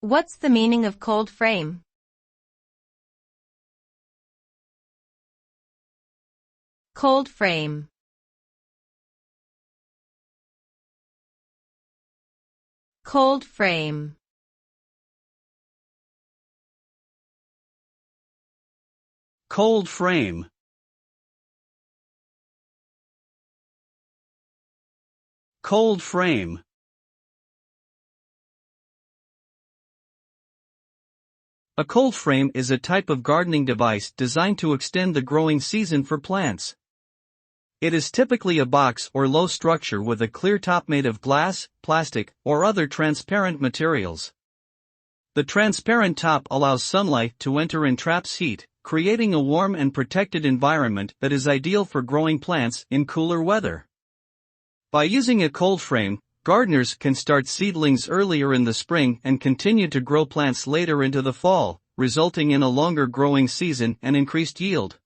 What's the meaning of cold frame? Cold frame. Cold frame. Cold frame. Cold frame. A cold frame is a type of gardening device designed to extend the growing season for plants. It is typically a box or low structure with a clear top made of glass, plastic, or other transparent materials. The transparent top allows sunlight to enter and traps heat, creating a warm and protected environment that is ideal for growing plants in cooler weather. By using a cold frame, gardeners can start seedlings earlier in the spring and continue to grow plants later into the fall, resulting in a longer growing season and increased yield.